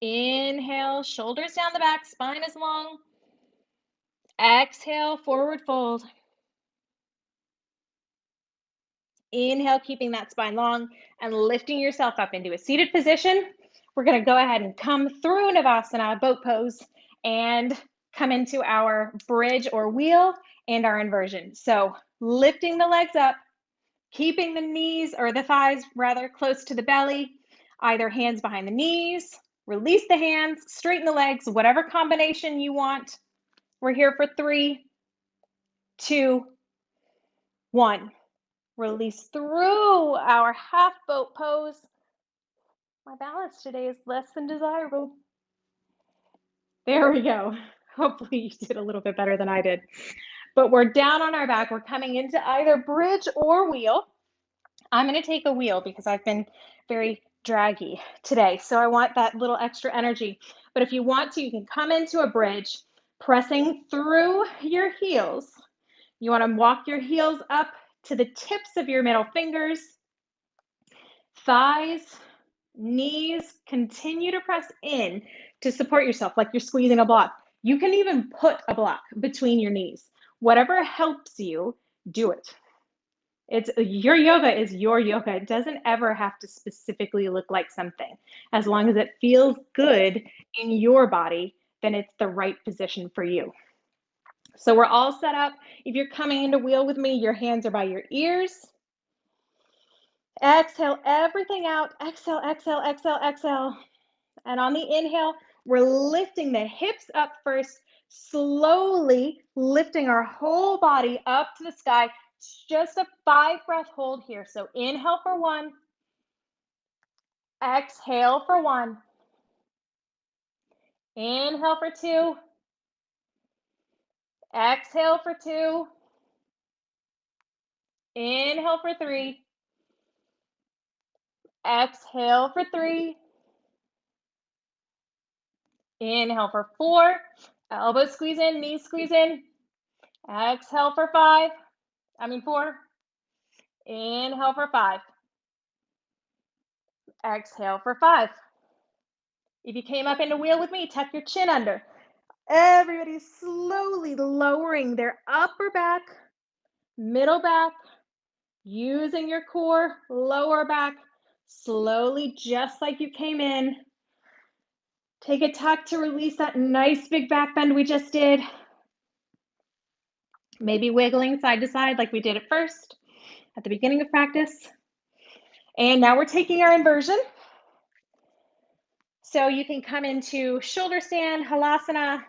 Inhale, shoulders down the back, spine is long. Exhale, forward fold. Inhale, keeping that spine long and lifting yourself up into a seated position. We're going to go ahead and come through Navasana, boat pose, and come into our bridge or wheel and our inversion. So lifting the legs up, keeping the knees or the thighs rather close to the belly, either hands behind the knees, release the hands, straighten the legs, whatever combination you want. We're here for 3, 2, 1. Release through our half boat pose. My balance today is less than desirable. There we go. Hopefully you did a little bit better than I did. But we're down on our back. We're coming into either bridge or wheel. I'm going to take a wheel because I've been very draggy today. So I want that little extra energy. But if you want to, you can come into a bridge. Pressing through your heels. You want to walk your heels up to the tips of your middle fingers, thighs, knees. Continue to press in to support yourself like you're squeezing a block. You can even put a block between your knees. Whatever helps you, do it. It's your yoga is your yoga. It doesn't ever have to specifically look like something. As long as it feels good in your body, then it's the right position for you. So we're all set up. If you're coming into wheel with me, your hands are by your ears. Exhale everything out. Exhale, exhale, exhale, exhale. And on the inhale, we're lifting the hips up first, slowly lifting our whole body up to the sky. Just a 5-breath hold here. So inhale for 1, exhale for 1, inhale for 2, exhale for 2, inhale for 3, exhale for 3, inhale for 4, elbows squeeze in, knees squeeze in, exhale for 4, inhale for 5, exhale for 5. If you came up into wheel with me, tuck your chin under. Everybody slowly lowering their upper back, middle back, using your core, lower back, slowly, just like you came in. Take a tuck to release that nice big back bend we just did. Maybe wiggling side to side like we did at first, at the beginning of practice. And now we're taking our inversion. So you can come into shoulder stand, halasana.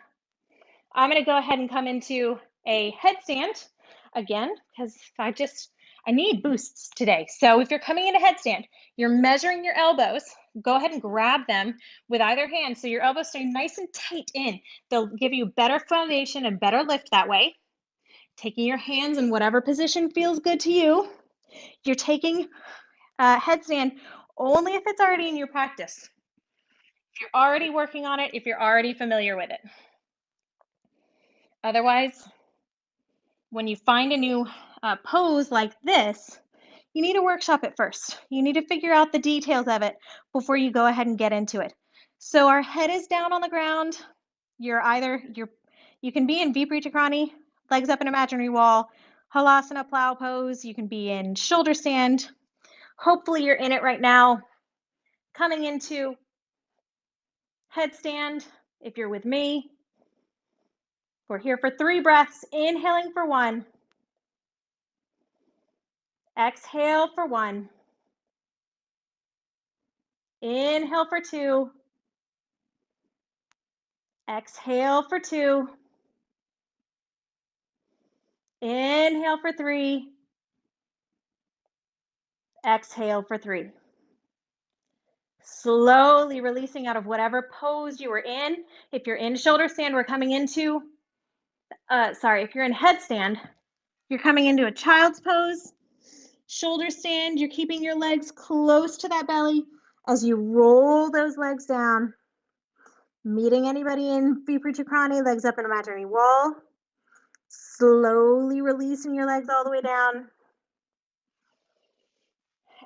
I'm going to go ahead and come into a headstand again, because I need boosts today. So if you're coming into headstand, you're measuring your elbows. Go ahead and grab them with either hand so your elbows stay nice and tight in. They'll give you better foundation and better lift that way. Taking your hands in whatever position feels good to you. You're taking headstand only if it's already in your practice. If you're already working on it, if you're already familiar with it. Otherwise, when you find a new pose like this, you need to workshop it first. You need to figure out the details of it before you go ahead and get into it. So our head is down on the ground. You can be in Viprichakrani, legs up an imaginary wall, halasana plow pose. You can be in shoulder stand. Hopefully you're in it right now. Coming into headstand, if you're with me. We're here for 3 breaths, inhaling for 1. Exhale for 1. Inhale for 2. Exhale for 2. Inhale for 3. Exhale for 3. Slowly releasing out of whatever pose you were in. If you're in shoulder stand, we're coming into, if you're in headstand, you're coming into a child's pose. Shoulder stand, you're keeping your legs close to that belly as you roll those legs down. Meeting anybody in Viprichakrani, legs up an imaginary wall. Slowly releasing your legs all the way down.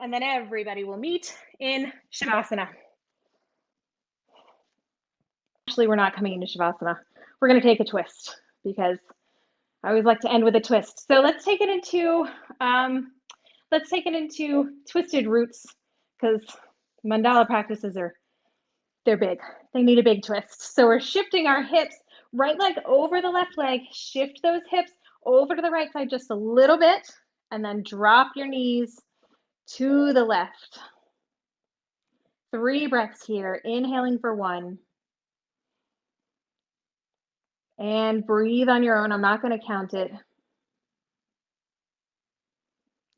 And then everybody will meet in Shavasana. Actually, we're not coming into Shavasana. We're going to take a twist because I always like to end with a twist. So let's take it into twisted roots, because mandala practices they're big. They need a big twist. So we're shifting our hips, right leg over the left leg. Shift those hips over to the right side just a little bit, and then drop your knees to the left. 3 breaths here, inhaling for 1. And breathe on your own. I'm not going to count it.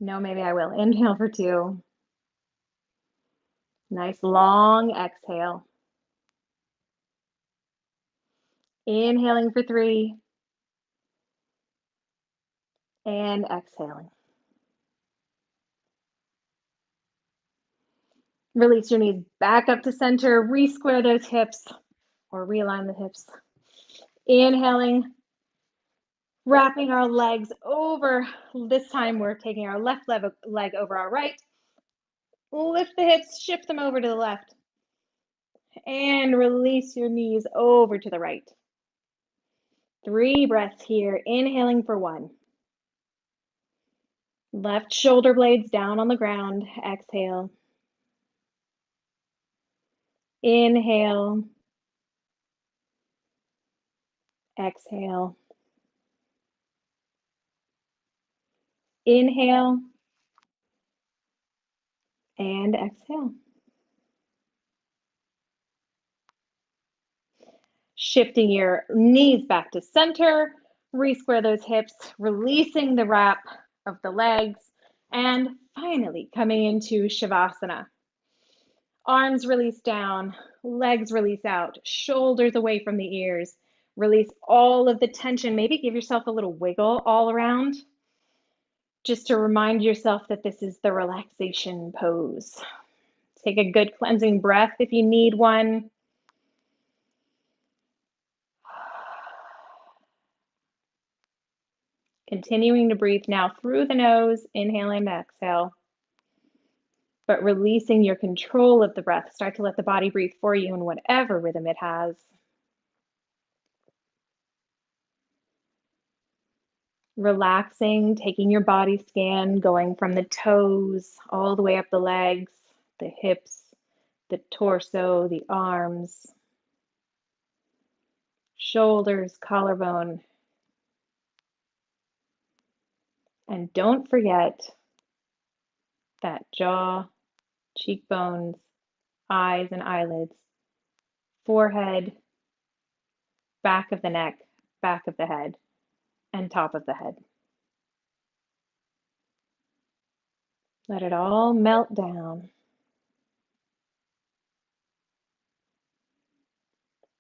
No, maybe I will. Inhale for 2. Nice long exhale. Inhaling for 3. And exhaling. Release your knees back up to center. Re-square those hips or realign the hips. Inhaling, wrapping our legs over. This time we're taking our left leg over our right. Lift the hips, shift them over to the left, and release your knees over to the right. 3 breaths here. Inhaling for 1. Left shoulder blades down on the ground. Exhale. Inhale. Exhale. Inhale and exhale. Shifting your knees back to center. Re-square those hips, releasing the wrap of the legs, and finally coming into Shavasana. Arms release down, legs release out, shoulders away from the ears. Release all of the tension. Maybe give yourself a little wiggle all around, just to remind yourself that this is the relaxation pose. Take a good cleansing breath if you need one. Continuing to breathe now through the nose, inhale and exhale, but releasing your control of the breath. Start to let the body breathe for you in whatever rhythm it has. Relaxing, taking your body scan, going from the toes all the way up the legs, the hips, the torso, the arms, shoulders, collarbone. And don't forget that jaw, cheekbones, eyes and eyelids, forehead, back of the neck, back of the head, and top of the head. Let it all melt down.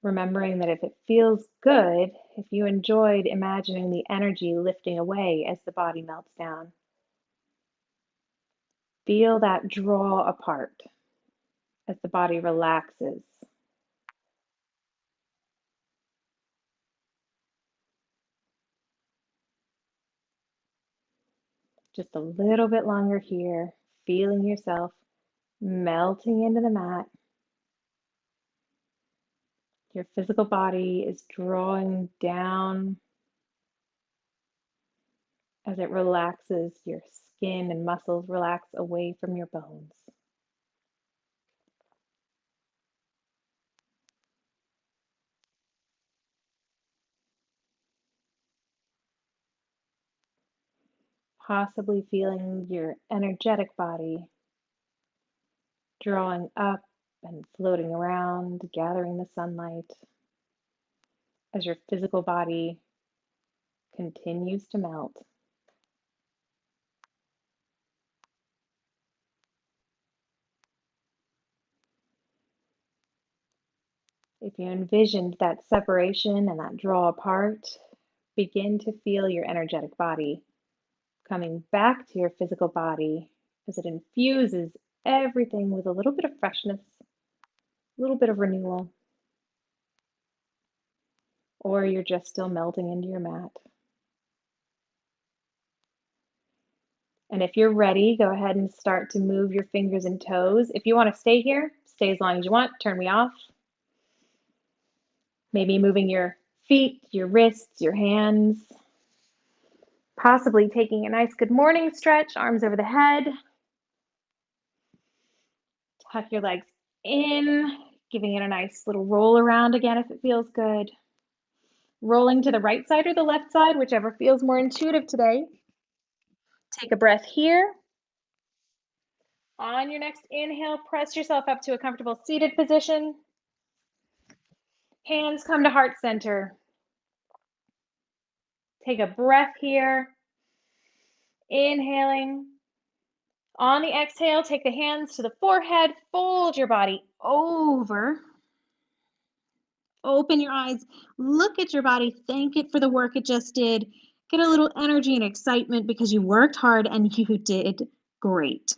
Remembering that if it feels good, if you enjoyed imagining the energy lifting away as the body melts down, feel that draw apart as the body relaxes. Just a little bit longer here, feeling yourself melting into the mat. Your physical body is drawing down as it relaxes. Your skin and muscles relax away from your bones. Possibly feeling your energetic body drawing up and floating around, gathering the sunlight as your physical body continues to melt. If you envisioned that separation and that draw apart, begin to feel your energetic body coming back to your physical body as it infuses everything with a little bit of freshness, a little bit of renewal, or you're just still melting into your mat. And if you're ready, go ahead and start to move your fingers and toes. If you want to stay here, stay as long as you want. Turn me off. Maybe moving your feet, your wrists, your hands. Possibly taking a nice good morning stretch, arms over the head. Tuck your legs in, giving it a nice little roll around again if it feels good. Rolling to the right side or the left side, whichever feels more intuitive today. Take a breath here. On your next inhale, press yourself up to a comfortable seated position. Hands come to heart center. Take a breath here. Inhaling. On the exhale, take the hands to the forehead, fold your body over. Open your eyes, look at your body, thank it for the work it just did. Get a little energy and excitement because you worked hard and you did great.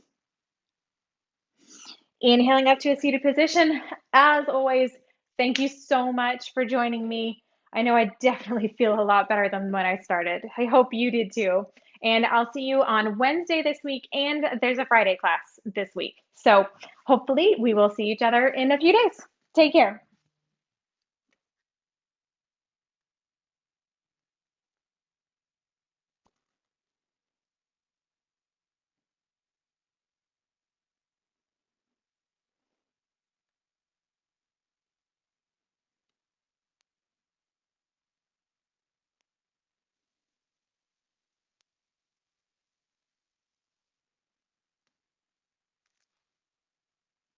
Inhaling up to a seated position. As always, thank you so much for joining me. I know I definitely feel a lot better than when I started. I hope you did too. And I'll see you on Wednesday this week, and there's a Friday class this week. So hopefully we will see each other in a few days. Take care.